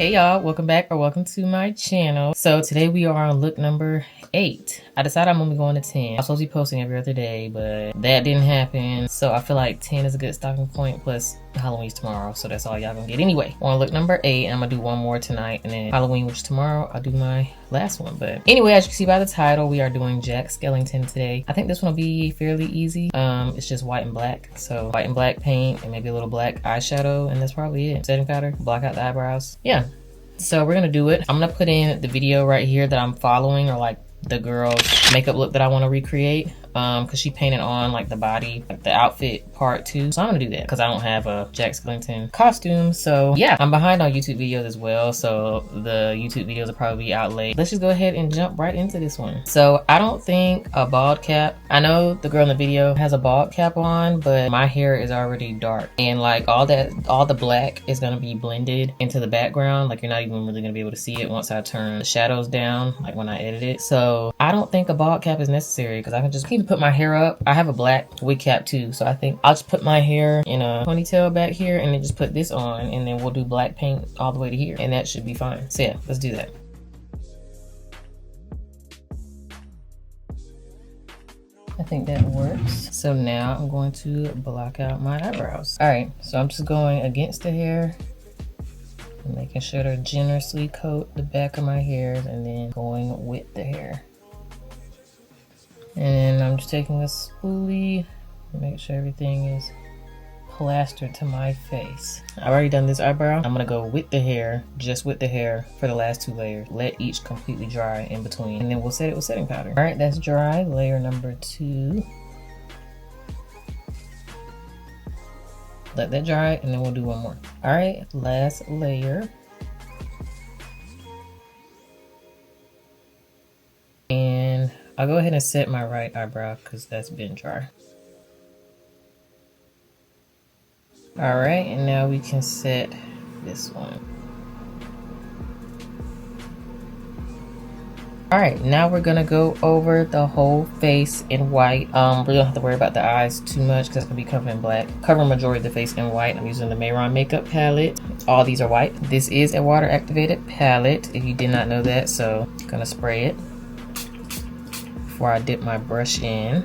Hey y'all, welcome back or welcome to my channel. So today we are on look number 8. I decided I'm only going to 10. I was supposed to be posting every other day, but that didn't happen. So I feel like 10 is a good stopping point, plus Halloween's tomorrow, so that's all y'all gonna get anyway. We're on look number 8, and I'm gonna do one more tonight, and then Halloween, which is tomorrow, I'll do my last one. But anyway, as you can see by the title, we are doing Jack Skellington today. I think this one will be fairly easy. It's just white and black. So white and black paint and maybe a little black eyeshadow, and that's probably it. Setting powder, block out the eyebrows. Yeah. So we're gonna do it. I'm gonna put in the video right here that I'm following, or like the girl's makeup look that I want to recreate, because she painted on like the body, like the outfit part too. So I'm gonna do that because I don't have a Jack Skellington costume. So yeah, I'm behind on YouTube videos as well, so the YouTube videos will probably be out late. Let's just go ahead and jump right into this one. So I don't think a bald cap, I know the girl in the video has a bald cap on, but my hair is already dark, and like all the black is gonna be blended into the background. Like you're not even really gonna be able to see it once I turn the shadows down, like when I edit it. So I don't think a bald cap is necessary because I can just keep put my hair up. I have a black wig cap too, so I think I'll just put my hair in a ponytail back here and then just put this on, and then we'll do black paint all the way to here, and that should be fine. So yeah, let's do that. I think that works. So now I'm going to block out my eyebrows. All right, so I'm just going against the hair, making sure to generously coat the back of my hair, and then going with the hair. And I'm just taking a spoolie, make sure everything is plastered to my face. I've already done this eyebrow. I'm gonna go with the hair, just with the hair for the last 2 layers. Let each completely dry in between, and then we'll set it with setting powder. All right, that's dry. Layer number 2. Let that dry, and then we'll do one more. All right, last layer. And I'll go ahead and set my right eyebrow because that's been dry. All right, and now we can set this one. All right, now we're gonna go over the whole face in white. We don't have to worry about the eyes too much because it's gonna be covered in black. Cover majority of the face in white. I'm using the Mayron makeup palette. All these are white. This is a water activated palette, if you did not know that. So I'm gonna spray it before I dip my brush in.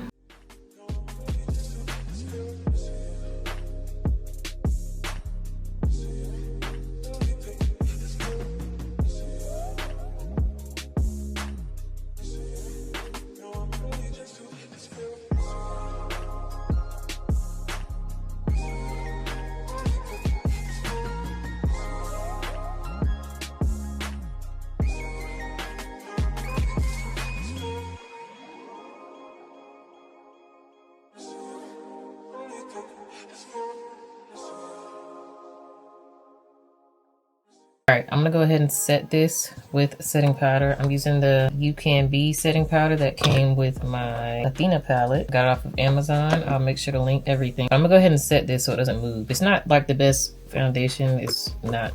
All right, I'm gonna go ahead and set this with setting powder. I'm using the You Can Be setting powder that came with my Athena palette. Got it off of Amazon. I'll make sure to link everything. I'm gonna go ahead and set this so it doesn't move. It's not like the best foundation. It's not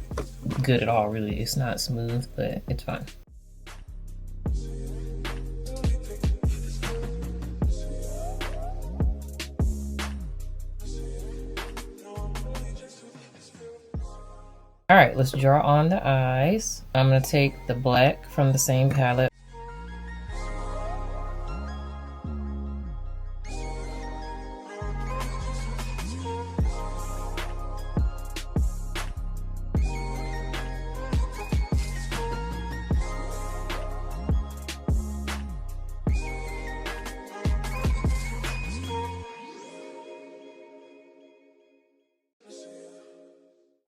good at all, really. It's not smooth, but it's fine. All right, let's draw on the eyes. I'm gonna take the black from the same palette.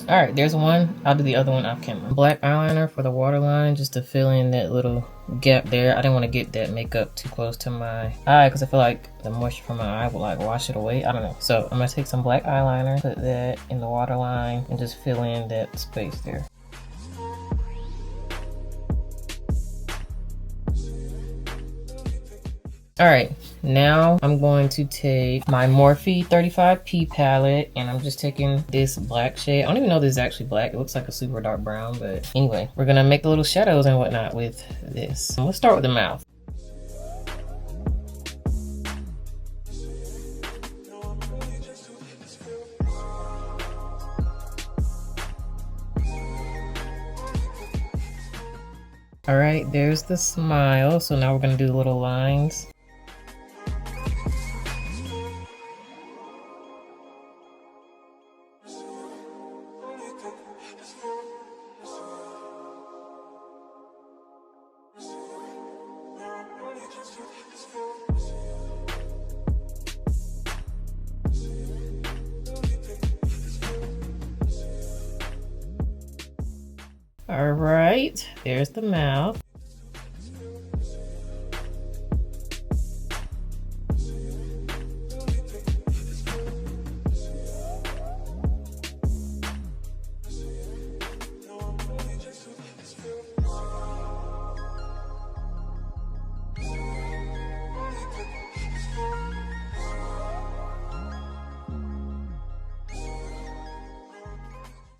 All right, there's one. I'll do the other one off camera. Black eyeliner for the waterline, just to fill in that little gap there. I didn't want to get that makeup too close to my eye because I feel like the moisture from my eye will like wash it away. I don't know. So I'm gonna take some black eyeliner, put that in the waterline, and just fill in that space there. All right, now I'm going to take my Morphe 35P palette, and I'm just taking this black shade. I don't even know this is actually black. It looks like a super dark brown, but anyway, we're gonna make the little shadows and whatnot with this. Let's start with the mouth. All right, there's the smile. So now we're gonna do the little lines. All right, there's the mouth.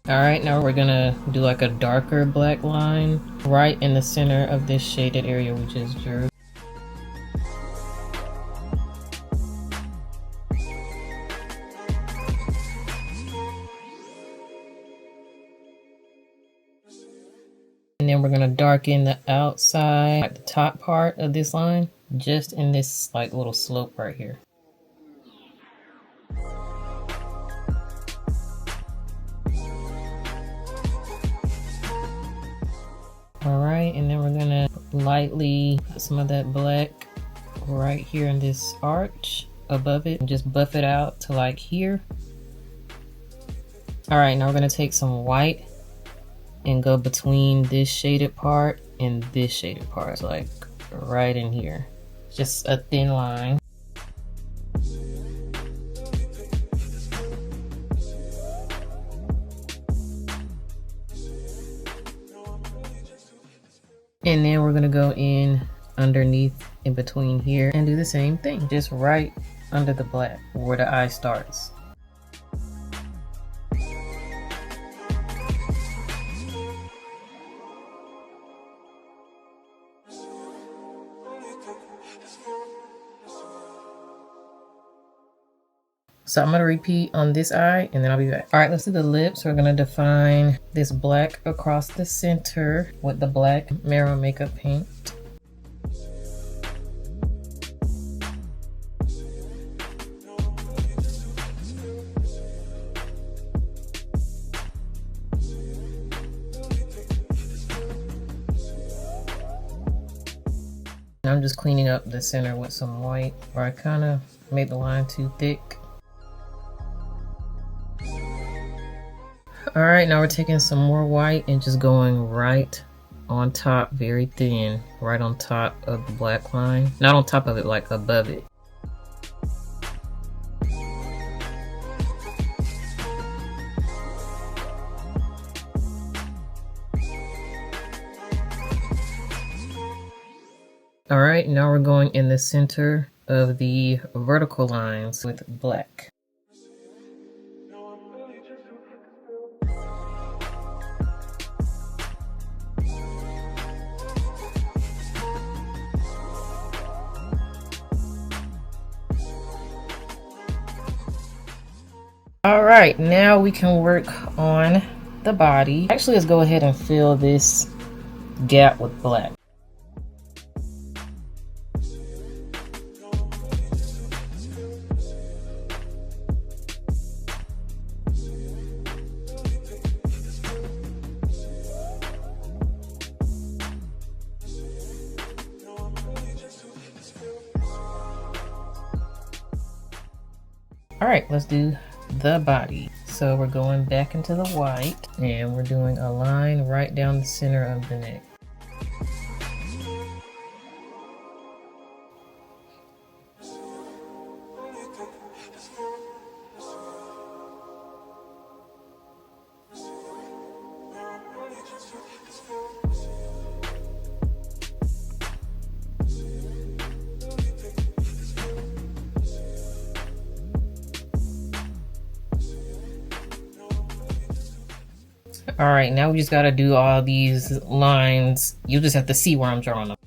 All right, now we're gonna do like a darker black line right in the center of this shaded area we just drew. And then we're gonna darken the outside, like the top part of this line, just in this like little slope right here. All right, and then we're gonna lightly put some of that black right here in this arch above it and just buff it out to like here. All right, now we're gonna take some white and go between this shaded part and this shaded part, so like right in here. Just a thin line. And then we're gonna go in underneath in between here and do the same thing, just right under the black where the eye starts. So I'm gonna repeat on this eye and then I'll be back. All right, let's do the lips. We're gonna define this black across the center with the black Marrow makeup paint. And I'm just cleaning up the center with some white, where I kind of made the line too thick. All right, now we're taking some more white and just going right on top, very thin, right on top of the black line. Not on top of it, like above it. All right, now we're going in the center of the vertical lines with black. All right, now we can work on the body. Actually, let's go ahead and fill this gap with black. All right, let's do the body. So we're going back into the white and we're doing a line right down the center of the neck. All right, now we just gotta do all these lines. You just have to see where I'm drawing them.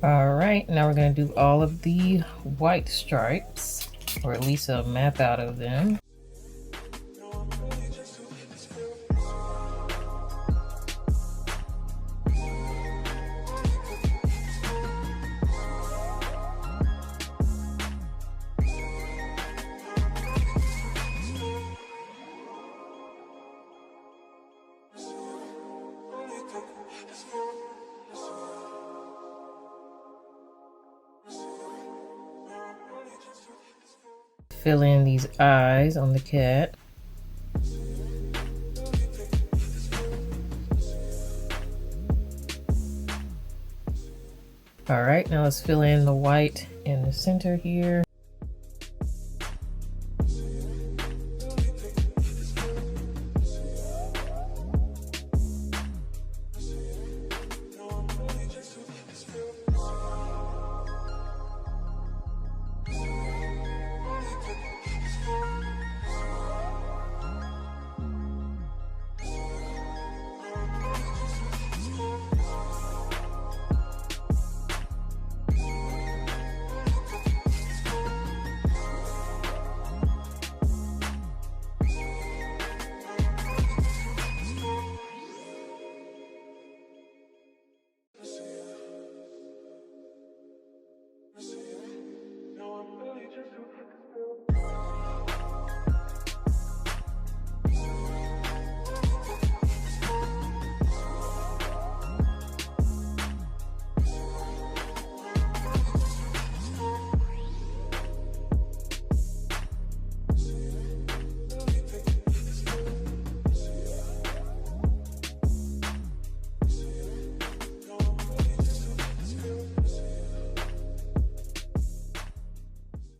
All right, now we're gonna do all of the white stripes, or at least a map out of them. Fill in these eyes on the cat. All right, now let's fill in the white in the center here.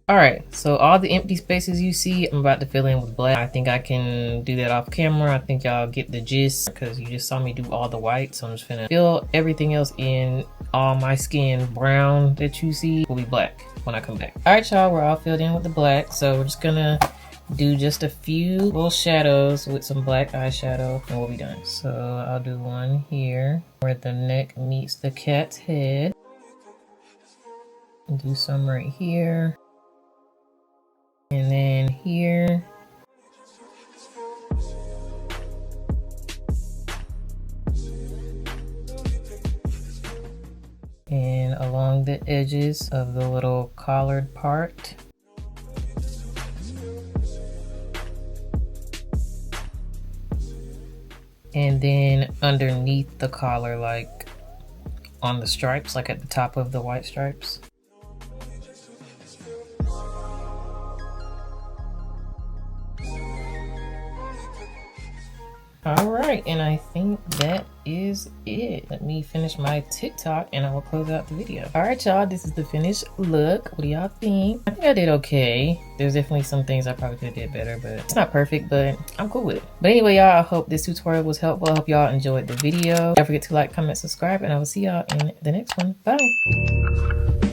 All right, so all the empty spaces you see, I'm about to fill in with black. I think I can do that off camera. I think y'all get the gist because you just saw me do all the white. So I'm just gonna fill everything else in. All my skin brown that you see will be black when I come back. All right, y'all, we're all filled in with the black. So we're just gonna do just a few little shadows with some black eyeshadow and we'll be done. So I'll do one here where the neck meets the cat's head. And do some right here. And then here. And along the edges of the little collared part. And then underneath the collar, like on the stripes, like at the top of the white stripes. All right, and I think that is it. Let me finish my TikTok and I will close out the video. All right, y'all, this is the finished look. What do y'all think? I think I did okay. There's definitely some things I probably could have did better, but it's not perfect, but I'm cool with it. But anyway, y'all, I hope this tutorial was helpful. I hope y'all enjoyed the video. Don't forget to like, comment, subscribe, and I will see y'all in the next one. Bye.